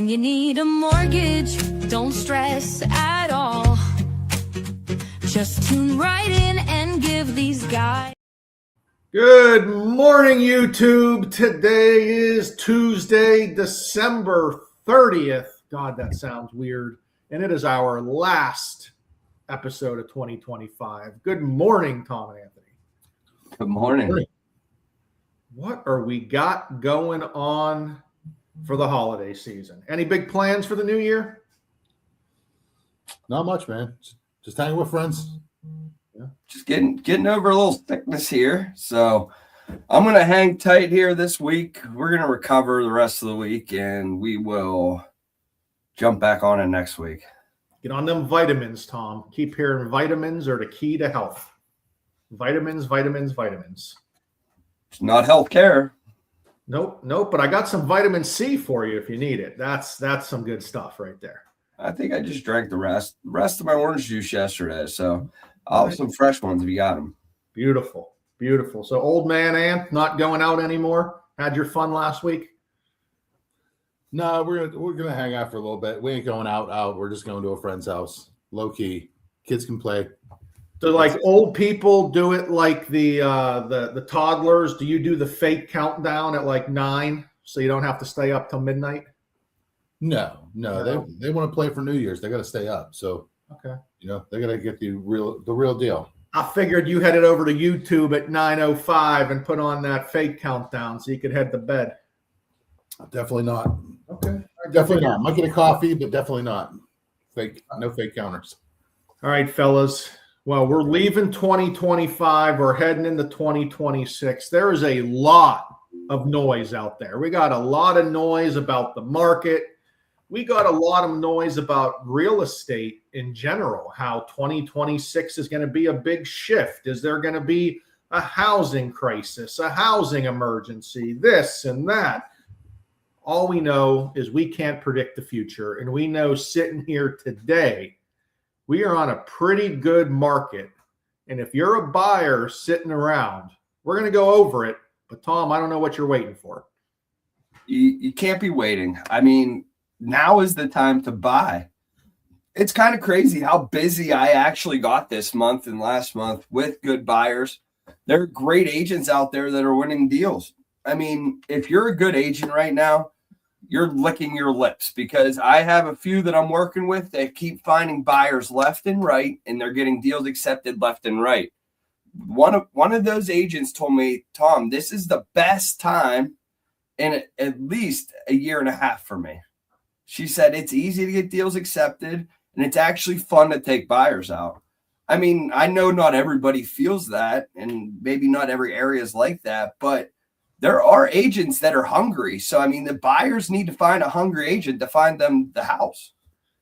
When you need a mortgage, don't stress at all. Just tune right in and give these guys. Good morning, YouTube. Today is Tuesday, December 30th. God, that sounds weird. And it is our last episode of 2025. Good morning, Tom and Anthony. Good morning. What are we got going on for the holiday season? Any big plans for the new year? Not much, man. Just hanging with friends. Yeah. Just getting over a little sickness here. So I'm going to hang tight here this week. We're going to recover the rest of the week, and we will jump back on it next week. Get on them vitamins, Tom. Keep hearing vitamins are the key to health. Vitamins. It's not healthcare. Nope. But I got some vitamin C for you if you need it. That's some good stuff right there. I think I just drank the rest of my orange juice yesterday. So I'll have some fresh ones if you got them. Beautiful. So old man Ant, not going out anymore? Had your fun last week? No, we're gonna hang out for a little bit. We ain't going out. We're just going to a friend's house. Low key. Kids can play. So like old people do it like the toddlers. Do you do the fake countdown at like 9 so you don't have to stay up till midnight? No. They want to play for New Year's. They got to stay up. So okay, they got to get the real deal. I figured you headed over to YouTube at 9:05 and put on that fake countdown so you could head to bed. Definitely not. Okay, definitely not. Might get a coffee, but definitely not fake. No fake counters. All right, fellas. Well, we're leaving 2025. We're heading into 2026. There is a lot of noise out there. We got a lot of noise about the market. We got a lot of noise about real estate in general, how 2026 is going to be a big shift. Is there going to be a housing crisis, a housing emergency, this and that? All we know is we can't predict the future. And we know sitting here today, we are on a pretty good market. And if you're a buyer sitting around, we're going to go over it. But Tom, I don't know what you're waiting for. You can't be waiting. I mean, now is the time to buy. It's kind of crazy how busy I actually got this month and last month with good buyers. There are great agents out there that are winning deals. I mean, if you're a good agent right now, you're licking your lips, because I have a few that I'm working with that keep finding buyers left and right, and they're getting deals accepted left and right. One of those agents told me, Tom, this is the best time in at least a year and a half for me. She said it's easy to get deals accepted, and it's actually fun to take buyers out. I mean, I know not everybody feels that, and maybe not every area is like that, but there are agents that are hungry. So, I mean, the buyers need to find a hungry agent to find them the house.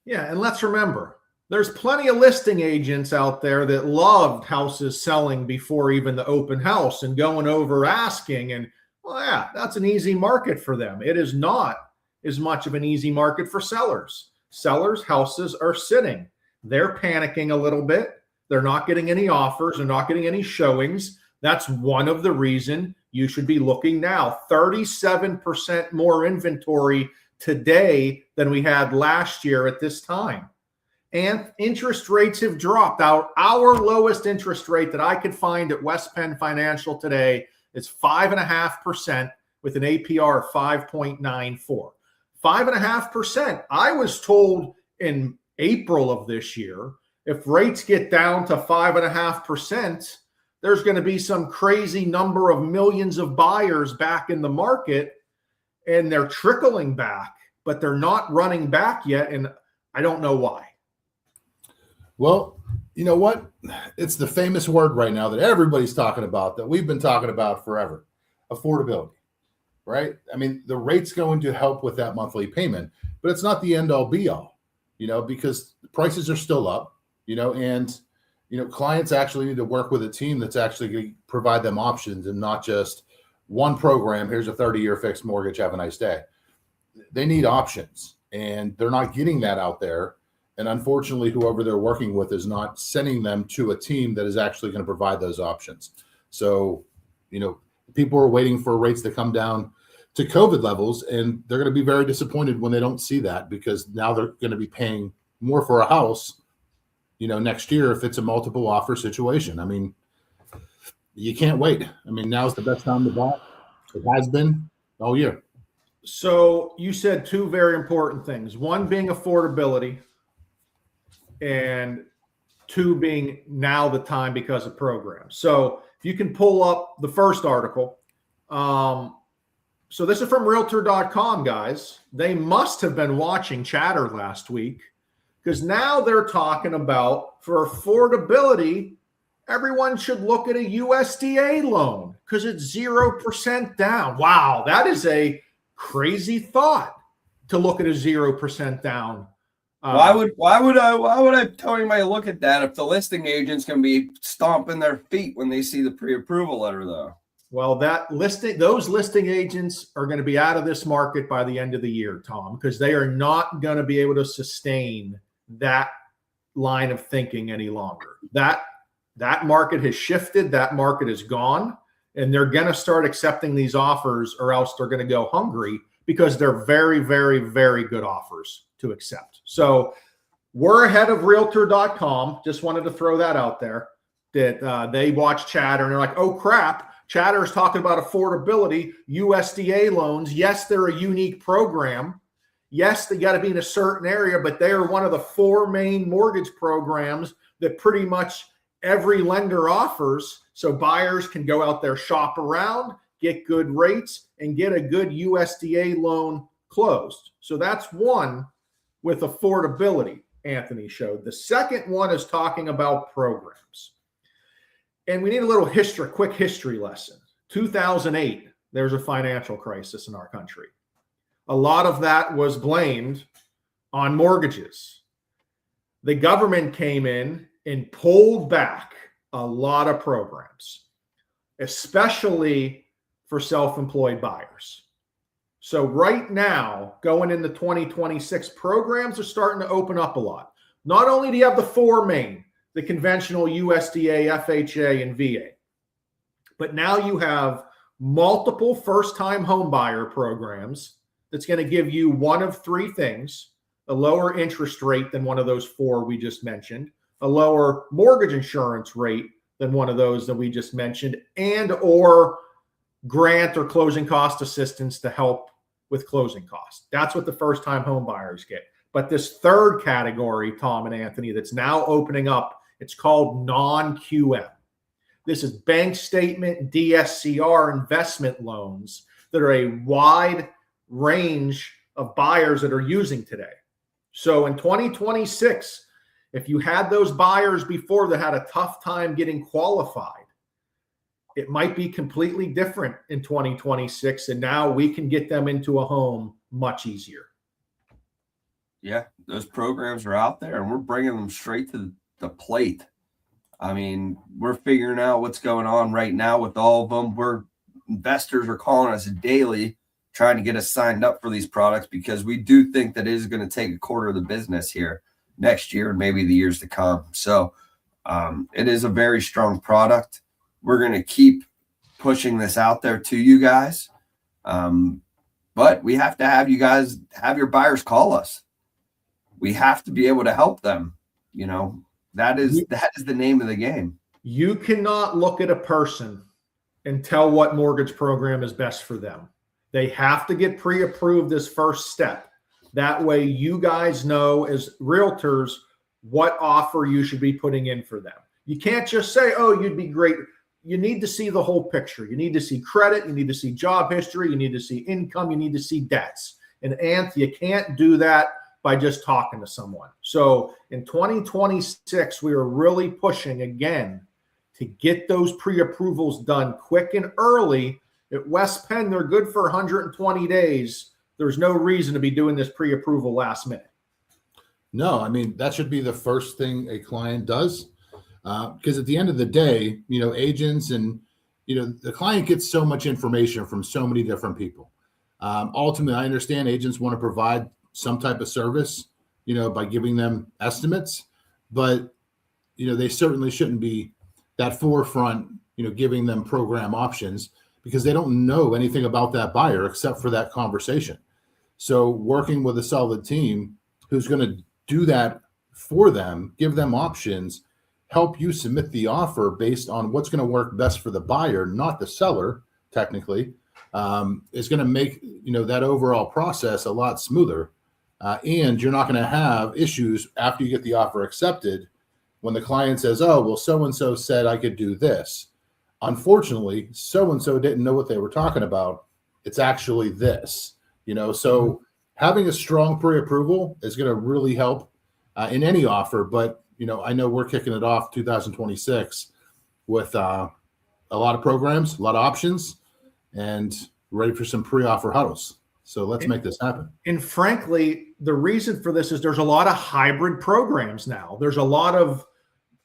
Yeah, and let's remember, there's plenty of listing agents out there that loved houses selling before even the open house and going over asking. And, well, yeah, that's an easy market for them. It is not as much of an easy market for sellers. Sellers' houses are sitting. They're panicking a little bit. They're not getting any offers. They're not getting any showings. That's one of the reasons you should be looking now. 37% more inventory today than we had last year at this time. And interest rates have dropped. Our lowest interest rate that I could find at West Penn Financial today is 5.5% with an APR of 5.94. 5.5%. I was told in April of this year, if rates get down to 5.5%, there's going to be some crazy number of millions of buyers back in the market, and they're trickling back, but they're not running back yet. And I don't know why. Well, you know what? It's the famous word right now that everybody's talking about, that we've been talking about forever: affordability, right? I mean, the rate's going to help with that monthly payment, but it's not the end all be all, because prices are still up, and clients actually need to work with a team that's actually going to provide them options, and not just one program. Here's a 30-year fixed mortgage. Have a nice day. They need options, and they're not getting that out there. And unfortunately, whoever they're working with is not sending them to a team that is actually going to provide those options. So, people are waiting for rates to come down to COVID levels, and they're going to be very disappointed when they don't see that, because now they're going to be paying more for a house, next year if it's a multiple offer situation. I mean, you can't wait. I mean, now's the best time to buy. It has been all year. So you said two very important things. One being affordability, and two being now the time because of programs. So if you can pull up the first article. So this is from Realtor.com, guys. They must have been watching chatter last week, because now they're talking about, for affordability, everyone should look at a USDA loan because it's 0% down. Wow, that is a crazy thought, to look at a 0% down. Why would I tell anybody to look at that if the listing agent's going to be stomping their feet when they see the pre-approval letter, though? Well, those listing agents are going to be out of this market by the end of the year, Tom, because they are not going to be able to sustain that line of thinking any longer. That market has shifted. That market is gone, and they're going to start accepting these offers, or else they're going to go hungry, because they're very, very, very good offers to accept. So we're ahead of Realtor.com. Just wanted to throw that out there, that they watch chatter and they're like, oh crap, chatter is talking about affordability, USDA loans. Yes, they're a unique program. Yes, they got to be in a certain area, but they are one of the 4 main mortgage programs that pretty much every lender offers. So buyers can go out there, shop around, get good rates, and get a good USDA loan closed. So that's one with affordability Anthony showed. The second one is talking about programs. And we need a little history, quick history lesson. 2008, there was a financial crisis in our country. A lot of that was blamed on mortgages. The government came in and pulled back a lot of programs, especially for self-employed buyers. So right now, going into 2026, programs are starting to open up a lot. Not only do you have the 4 main, the conventional USDA, FHA, and VA, but now you have multiple first-time home buyer programs that's going to give you one of 3 things: a lower interest rate than one of those 4 we just mentioned, a lower mortgage insurance rate than one of those that we just mentioned, and or grant or closing cost assistance to help with closing costs. That's what the first-time home buyers get. But this third category, Tom and Anthony, that's now opening up, it's called non-QM. This is bank statement, DSCR investment loans that are a wide range of buyers that are using today. So in 2026, if you had those buyers before that had a tough time getting qualified, it might be completely different in 2026. And now we can get them into a home much easier. Yeah, those programs are out there, and we're bringing them straight to the plate. I mean, we're figuring out what's going on right now with all of them. Investors are calling us daily, trying to get us signed up for these products, because we do think that it is going to take a quarter of the business here next year and maybe the years to come. So it is a very strong product. We're going to keep pushing this out there to you guys. But we have to have you guys, have your buyers call us. We have to be able to help them. That is the name of the game. You cannot look at a person and tell what mortgage program is best for them. They have to get pre-approved as first step. That way you guys know as realtors what offer you should be putting in for them. You can't just say, oh, you'd be great. You need to see the whole picture. You need to see credit. You need to see job history. You need to see income. You need to see debts. And you can't do that by just talking to someone. So in 2026, we are really pushing again to get those pre-approvals done quick and early. At West Penn, they're good for 120 days. There's no reason to be doing this pre-approval last minute. No, I mean, that should be the first thing a client does. Because at the end of the day, agents and, the client gets so much information from so many different people. Ultimately, I understand agents want to provide some type of service, by giving them estimates, but, they certainly shouldn't be that forefront, giving them program options, because they don't know anything about that buyer except for that conversation. So working with a solid team who's going to do that for them, give them options, help you submit the offer based on what's going to work best for the buyer, not the seller, technically, is going to make that overall process a lot smoother. And you're not going to have issues after you get the offer accepted when the client says, oh, well, so-and-so said I could do this. Unfortunately, so-and-so didn't know what they were talking about. It's actually this, so having a strong pre-approval is going to really help in any offer. But, I know we're kicking it off 2026 with a lot of programs, a lot of options, and ready for some pre-offer huddles. So let's make this happen. And frankly, the reason for this is there's a lot of hybrid programs now. There's a lot of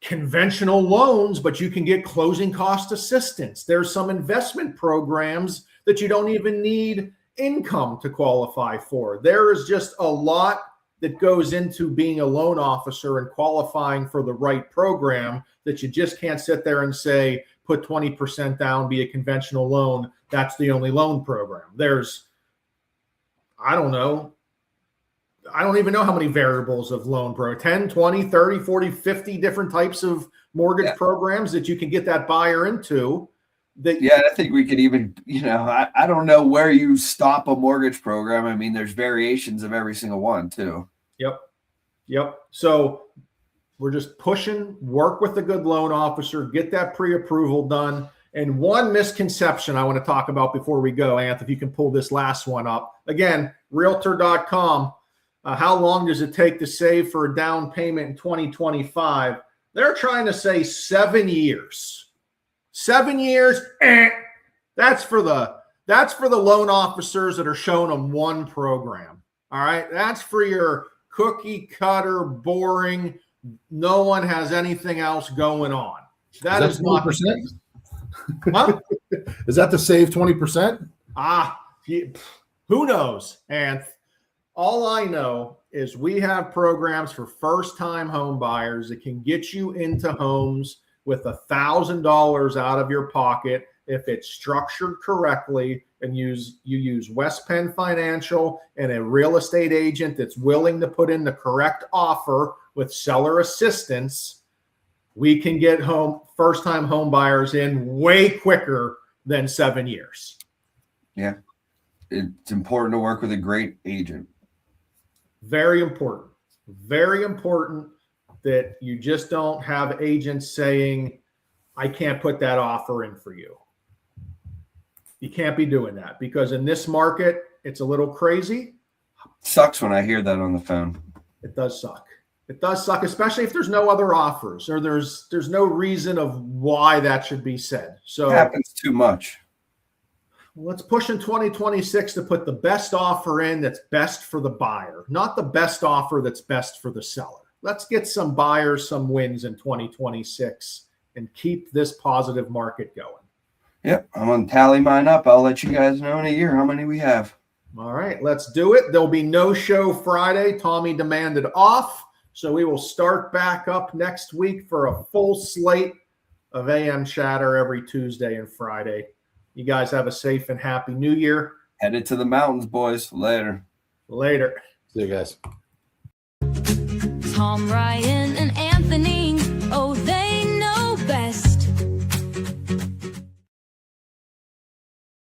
conventional loans, but you can get closing cost assistance. There's some investment programs that you don't even need income to qualify for. There is just a lot that goes into being a loan officer and qualifying for the right program that you just can't sit there and say, put 20% down, be a conventional loan. That's the only loan program. There's, I don't even know how many variables of loan pro, 10, 20, 30, 40, 50 different types of mortgage programs that you can get that buyer into. I think we could even, I don't know where you stop a mortgage program. I mean, there's variations of every single one too. Yep. So we're just pushing, work with a good loan officer, get that pre-approval done. And one misconception I want to talk about before we go, Anth, if you can pull this last one up. Again, realtor.com. How long does it take to save for a down payment in 2025? They're trying to say 7 years. 7 years. That's for the loan officers that are showing them one program. All right. That's for your cookie cutter, boring. No one has anything else going on. That is not 20%. Huh? Is that to save 20%? Who knows? And all I know is we have programs for first-time home buyers that can get you into homes with $1,000 out of your pocket if it's structured correctly, and you use West Penn Financial and a real estate agent that's willing to put in the correct offer with seller assistance. We can get first-time home buyers in way quicker than 7 years. Yeah. It's important to work with a great agent. Very important. Very important that you just don't have agents saying, I can't put that offer in for you. You can't be doing that, because in this market, it's a little crazy. Sucks when I hear that on the phone. It does suck. It does suck, especially if there's no other offers or there's no reason of why that should be said. So it happens too much. Let's push in 2026 to put the best offer in that's best for the buyer, not the best offer that's best for the seller. Let's get some buyers, some wins in 2026 and keep this positive market going. Yep, I'm going to tally mine up. I'll let you guys know in a year how many we have. All right, let's do it. There'll be no show Friday. Tommy demanded off, so we will start back up next week for a full slate of AM Chatter every Tuesday and Friday. You guys have a safe and happy New Year. Headed to the mountains, boys. Later. Later. See you guys. Tom, Ryan, and Anthony.